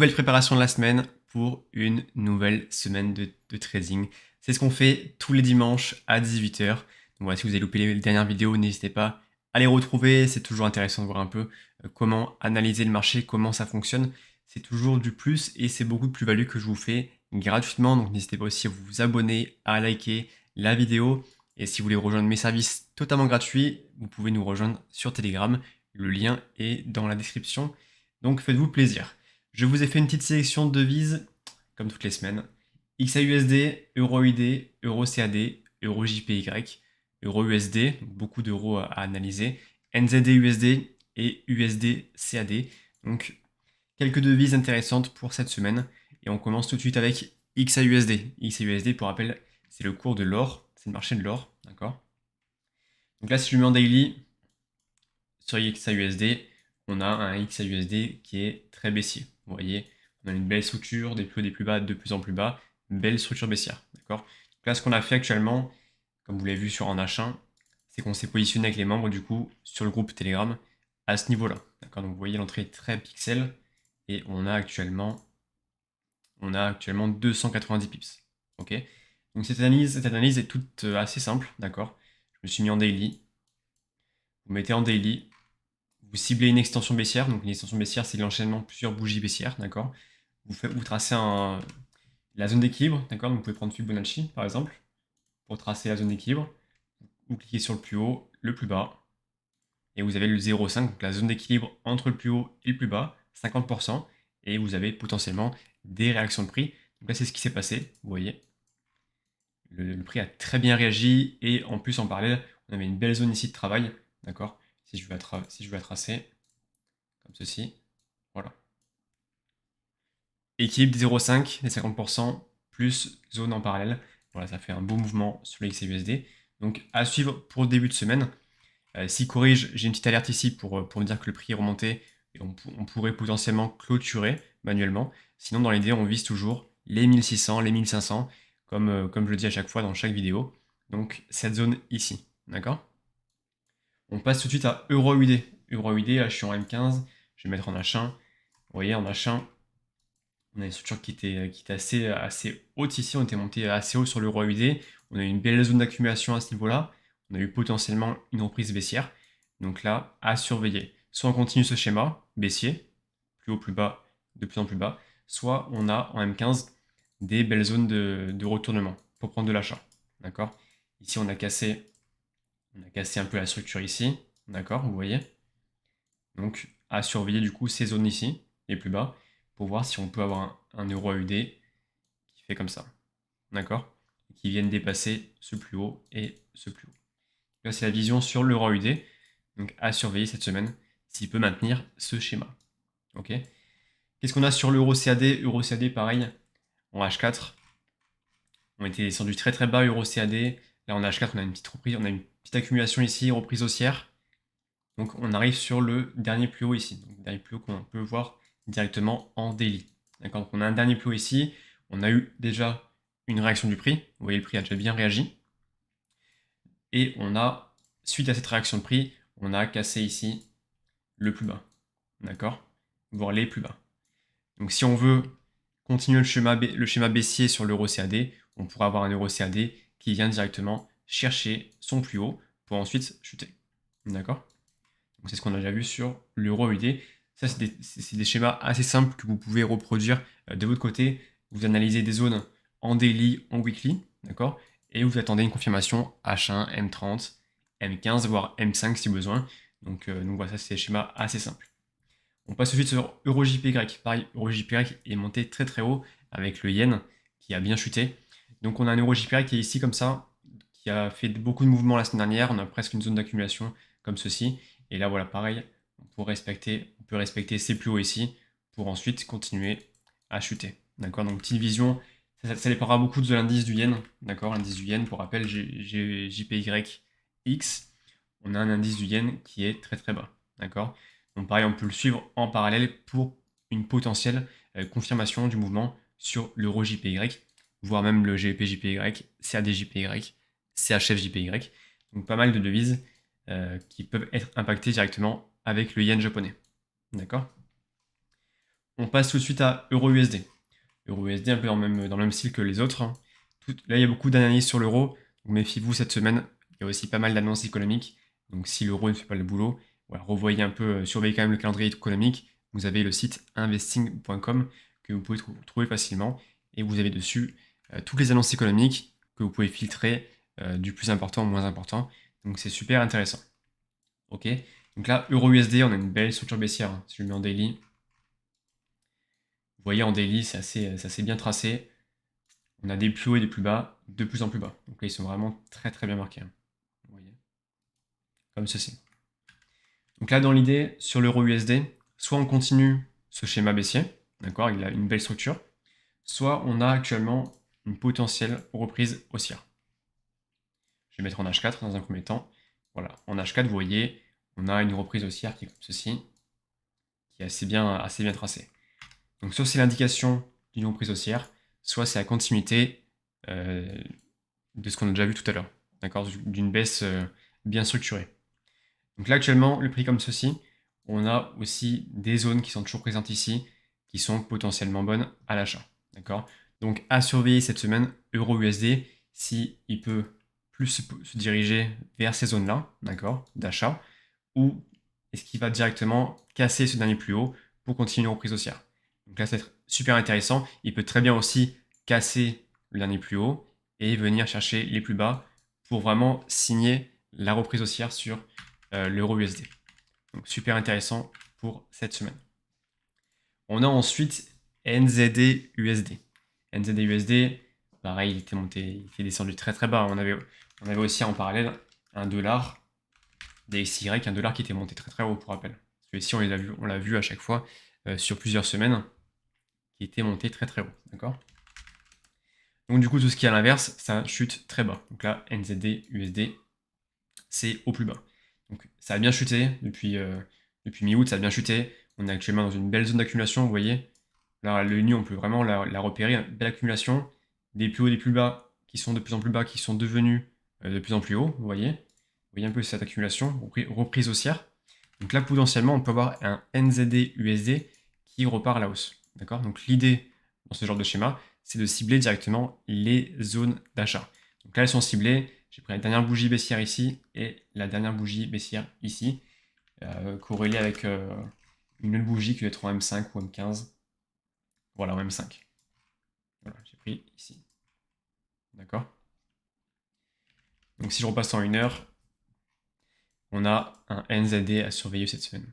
nouvelle préparation de la semaine pour une nouvelle semaine de trading. C'est ce qu'on fait tous les dimanches à 18h. Donc voilà, si vous avez loupé les dernières vidéos, n'hésitez pas à les retrouver. C'est toujours intéressant de voir un peu comment analyser le marché, comment ça fonctionne. C'est toujours du plus et c'est beaucoup de plus-value que je vous fais gratuitement. Donc n'hésitez pas aussi à vous abonner, à liker la vidéo. Et si vous voulez rejoindre mes services totalement gratuits, vous pouvez nous rejoindre sur Telegram. Le lien est dans la description. Donc faites-vous plaisir. Je vous ai fait une petite sélection de devises, comme toutes les semaines. XAUSD, EURUSD, EURCAD, EURJPY, EURUSD, beaucoup d'euros à analyser, NZD-USD et USD-CAD. Donc quelques devises intéressantes pour cette semaine. Et on commence tout de suite avec XAUSD. XAUSD, pour rappel, c'est le cours de l'or, c'est le marché de l'or, d'accord? Donc là, si je mets en daily, sur XAUSD, on a un XAUSD qui est très baissier. Vous voyez, on a une belle structure, des plus hauts, des plus bas, de plus en plus bas, belle structure baissière. D'accord. Donc là, ce qu'on a fait actuellement, comme vous l'avez vu sur en H1, c'est qu'on s'est positionné avec les membres du coup sur le groupe Telegram à ce niveau-là. D'accord. Donc vous voyez, l'entrée est très pixel et on a actuellement 290 pips. Ok. Donc cette analyse est toute assez simple. D'accord. Je me suis mis en daily. Vous mettez en daily. Vous ciblez une extension baissière, donc une extension baissière, c'est l'enchaînement de plusieurs bougies baissières, d'accord. Vous tracez la zone d'équilibre, d'accord. Donc vous pouvez prendre Fibonacci, par exemple, pour tracer la zone d'équilibre. Vous cliquez sur le plus haut, le plus bas, et vous avez le 0,5, donc la zone d'équilibre entre le plus haut et le plus bas, 50%, et vous avez potentiellement des réactions de prix. Donc là, c'est ce qui s'est passé, vous voyez. Le prix a très bien réagi, et en plus, en parallèle, on avait une belle zone ici de travail, d'accord. Si je veux la tracer, comme ceci, voilà. Équilibre des 0,5, des 50%, plus zone en parallèle. Voilà, ça fait un beau mouvement sur le XAUSD. Donc à suivre pour le début de semaine. S'il corrige, j'ai une petite alerte ici pour me dire que le prix est remonté et on pourrait potentiellement clôturer manuellement. Sinon, dans l'idée, on vise toujours les 1600, les 1500, comme je le dis à chaque fois dans chaque vidéo. Donc cette zone ici, d'accord. On passe tout de suite à EURUSD. EURUSD, là je suis en M15, je vais mettre en H1. Vous voyez, en H1, on a une structure qui était assez haute ici, on était monté assez haut sur l'euro USD. On a eu une belle zone d'accumulation à ce niveau-là. On a eu potentiellement une reprise baissière. Donc là, à surveiller. Soit on continue ce schéma baissier, plus haut, plus bas, de plus en plus bas. Soit on a en M15 des belles zones de retournement pour prendre de l'achat. D'accord. Ici, on a cassé un peu la structure ici. D'accord, vous voyez. Donc à surveiller du coup ces zones ici, les plus bas, pour voir si on peut avoir un euro AUD qui fait comme ça. D'accord. Qui viennent dépasser ce plus haut et ce plus haut. Là, c'est la vision sur l'euro AUD. Donc à surveiller cette semaine s'il peut maintenir ce schéma. Ok. Qu'est-ce qu'on a sur l'euro CAD? Euro CAD, pareil, en H4. On était descendu très très bas, euro CAD. Là en H4, on a une petite reprise, on a une petite accumulation ici, reprise haussière. Donc on arrive sur le dernier plus haut ici, donc le dernier plus haut qu'on peut voir directement en daily. D'accord. Donc on a un dernier plus haut ici, on a eu déjà une réaction du prix, vous voyez le prix a déjà bien réagi, et on a, suite à cette réaction de prix, on a cassé ici le plus bas, d'accord, voire les plus bas. Donc si on veut continuer le schéma baissier sur l'euro CAD, on pourra avoir un euro CAD qui vient directement chercher son plus haut pour ensuite chuter, d'accord. C'est ce qu'on a déjà vu sur l'euro UD. Ça, c'est des schémas assez simples que vous pouvez reproduire de votre côté. Vous analysez des zones en daily, en weekly, d'accord. Et vous attendez une confirmation H1, M30, M15, voire M5 si besoin. Donc voilà, ça c'est des schémas assez simples. On passe ensuite sur EURJPY. Pareil, EURJPY est monté très très haut avec le yen qui a bien chuté. Donc on a un EURJPY qui est ici comme ça, qui a fait beaucoup de mouvements la semaine dernière. On a presque une zone d'accumulation comme ceci. Et là voilà, pareil, on peut respecter ces plus hauts ici pour ensuite continuer à chuter. D'accord. Donc petite vision, ça dépendra beaucoup de l'indice du yen. D'accord. L'indice du yen, pour rappel, JPYX. On a un indice du yen qui est très très bas. D'accord. Donc pareil, on peut le suivre en parallèle pour une potentielle confirmation du mouvement sur l'euro JPY, voire même le GBP JPY, CAD JPY, CHF JPY. Donc pas mal de devises qui peuvent être impactées directement avec le yen japonais. D'accord. On passe tout de suite à EURUSD. EURUSD un peu dans le même style que les autres, hein. Là, il y a beaucoup d'analyses sur l'euro, donc méfiez-vous cette semaine. Il y a aussi pas mal d'annonces économiques, donc si l'euro ne fait pas le boulot, voilà, revoyez un peu, surveillez quand même le calendrier économique. Vous avez le site investing.com que vous pouvez trouver facilement, et vous avez dessus toutes les annonces économiques que vous pouvez filtrer du plus important au moins important. Donc c'est super intéressant. Ok, donc là, EURUSD, on a une belle structure baissière, hein. Si je le mets en daily, vous voyez en daily, c'est assez bien tracé. On a des plus hauts et des plus bas, de plus en plus bas. Donc là, ils sont vraiment très très bien marqués, hein. Vous voyez, comme ceci. Donc là, dans l'idée, sur l'euro USD, soit on continue ce schéma baissier, d'accord, il a une belle structure, soit on a actuellement une potentielle reprise haussière. Je vais mettre en H4 dans un premier temps. Voilà, en H4, vous voyez, on a une reprise haussière qui est comme ceci, qui est assez bien tracée. Donc soit c'est l'indication d'une reprise haussière, soit c'est la continuité de ce qu'on a déjà vu tout à l'heure, d'accord, d'une baisse bien structurée. Donc là actuellement, le prix comme ceci, on a aussi des zones qui sont toujours présentes ici, qui sont potentiellement bonnes à l'achat, d'accord. Donc à surveiller cette semaine, euro-USD, si il peut plus se diriger vers ces zones-là, d'accord, d'achat, ou est-ce qu'il va directement casser ce dernier plus haut pour continuer une reprise haussière. Donc là, c'est super intéressant. Il peut très bien aussi casser le dernier plus haut et venir chercher les plus bas pour vraiment signer la reprise haussière sur l'euro USD. Donc super intéressant pour cette semaine. On a ensuite NZD USD. NZD USD, pareil, il était monté, il était descendu très très bas. On avait aussi en parallèle un dollar DXY, un dollar qui était monté très très haut pour rappel. Celui-ci, on l'a vu à chaque fois sur plusieurs semaines, qui était monté très très haut, d'accord. Donc du coup, tout ce qui est à l'inverse, ça chute très bas. Donc là, NZD, USD, c'est au plus bas. Donc ça a bien chuté depuis mi-août, ça a bien chuté. On est actuellement dans une belle zone d'accumulation, vous voyez. Là, le nu, on peut vraiment la repérer, une belle accumulation, des plus hauts, des plus bas, qui sont de plus en plus bas, qui sont devenus de plus en plus hauts, vous voyez. Vous voyez un peu cette accumulation, reprise haussière. Donc là, potentiellement, on peut avoir un NZD USD qui repart à la hausse. D'accord. Donc l'idée dans ce genre de schéma, c'est de cibler directement les zones d'achat. Donc là, elles sont ciblées. J'ai pris la dernière bougie baissière ici et la dernière bougie baissière ici, corrélée avec une autre bougie qui doit être en M5 ou M15. Voilà, en M5. Voilà, j'ai pris ici. D'accord. Donc si je repasse en 1 heure, on a un NZD à surveiller cette semaine.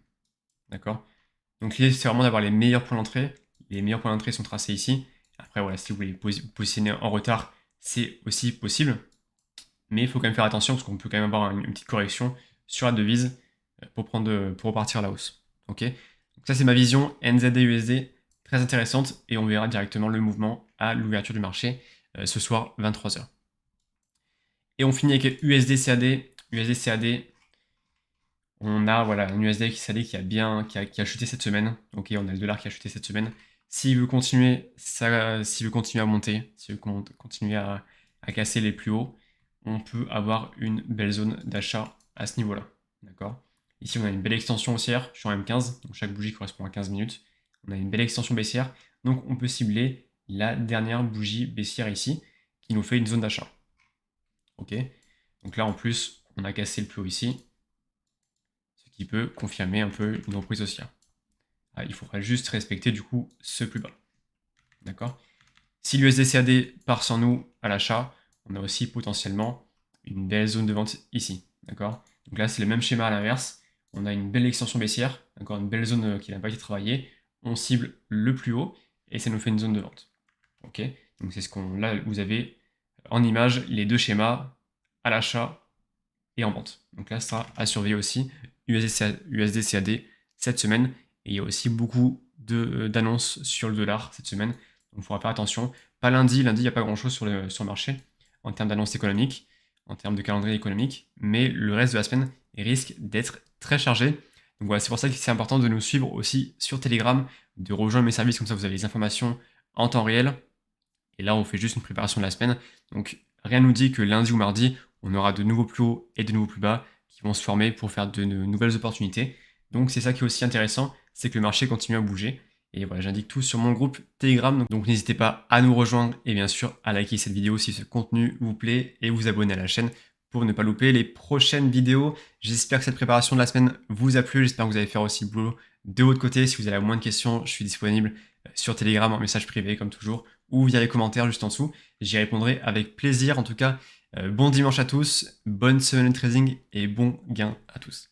D'accord. Donc l'idée, c'est vraiment d'avoir les meilleurs points d'entrée. Les meilleurs points d'entrée sont tracés ici. Après, voilà, si vous voulez vous positionner en retard, c'est aussi possible. Mais il faut quand même faire attention parce qu'on peut quand même avoir une petite correction sur la devise pour repartir à la hausse. Ok. Donc ça, c'est ma vision NZD-USD, très intéressante, et on verra directement le mouvement à l'ouverture du marché ce soir 23h. Et on finit avec USD-CAD. USD-CAD, on a voilà, un USD qui a chuté cette semaine. Ok, on a le dollar qui a chuté cette semaine. S'il veut continuer, s'il veut continuer à monter, s'il veut continuer à casser les plus hauts, on peut avoir une belle zone d'achat à ce niveau-là. D'accord. Ici, on a une belle extension haussière. Je suis en M15, donc chaque bougie correspond à 15 minutes. On a une belle extension baissière. Donc, on peut cibler la dernière bougie baissière ici, qui nous fait une zone d'achat. Ok. Donc là, en plus, on a cassé le plus haut ici, ce qui peut confirmer un peu une reprise haussière. Ah, il faudra juste respecter du coup ce plus bas. D'accord. Si l'USD-CAD part sans nous à l'achat, on a aussi potentiellement une belle zone de vente ici. D'accord. Donc là, c'est le même schéma à l'inverse. On a une belle extension baissière, d'accord, une belle zone qui n'a pas été travaillée. On cible le plus haut et ça nous fait une zone de vente. Ok. Donc c'est ce qu'on. Là, vous avez en image les deux schémas à l'achat et en vente. Donc là, ça sera à surveiller aussi USD-CAD cette semaine. Et il y a aussi beaucoup d'annonces sur le dollar cette semaine. Donc il faudra faire attention. Pas lundi, lundi, il n'y a pas grand-chose sur le marché en termes d'annonces économiques, en termes de calendrier économique. Mais le reste de la semaine risque d'être très chargé. Donc voilà, c'est pour ça que c'est important de nous suivre aussi sur Telegram, de rejoindre mes services, comme ça vous avez les informations en temps réel. Et là, on fait juste une préparation de la semaine. Donc rien ne nous dit que lundi ou mardi, on aura de nouveaux plus hauts et de nouveaux plus bas qui vont se former pour faire de nouvelles opportunités. Donc c'est ça qui est aussi intéressant, c'est que le marché continue à bouger. Et voilà, j'indique tout sur mon groupe Telegram. Donc n'hésitez pas à nous rejoindre et bien sûr à liker cette vidéo si ce contenu vous plaît et vous abonner à la chaîne pour ne pas louper les prochaines vidéos. J'espère que cette préparation de la semaine vous a plu. J'espère que vous allez faire aussi le boulot de votre côté. Si vous avez la moindre question, je suis disponible sur Telegram en message privé comme toujours ou via les commentaires juste en dessous. J'y répondrai avec plaisir. En tout cas, bon dimanche à tous, bonne semaine de trading et bon gain à tous.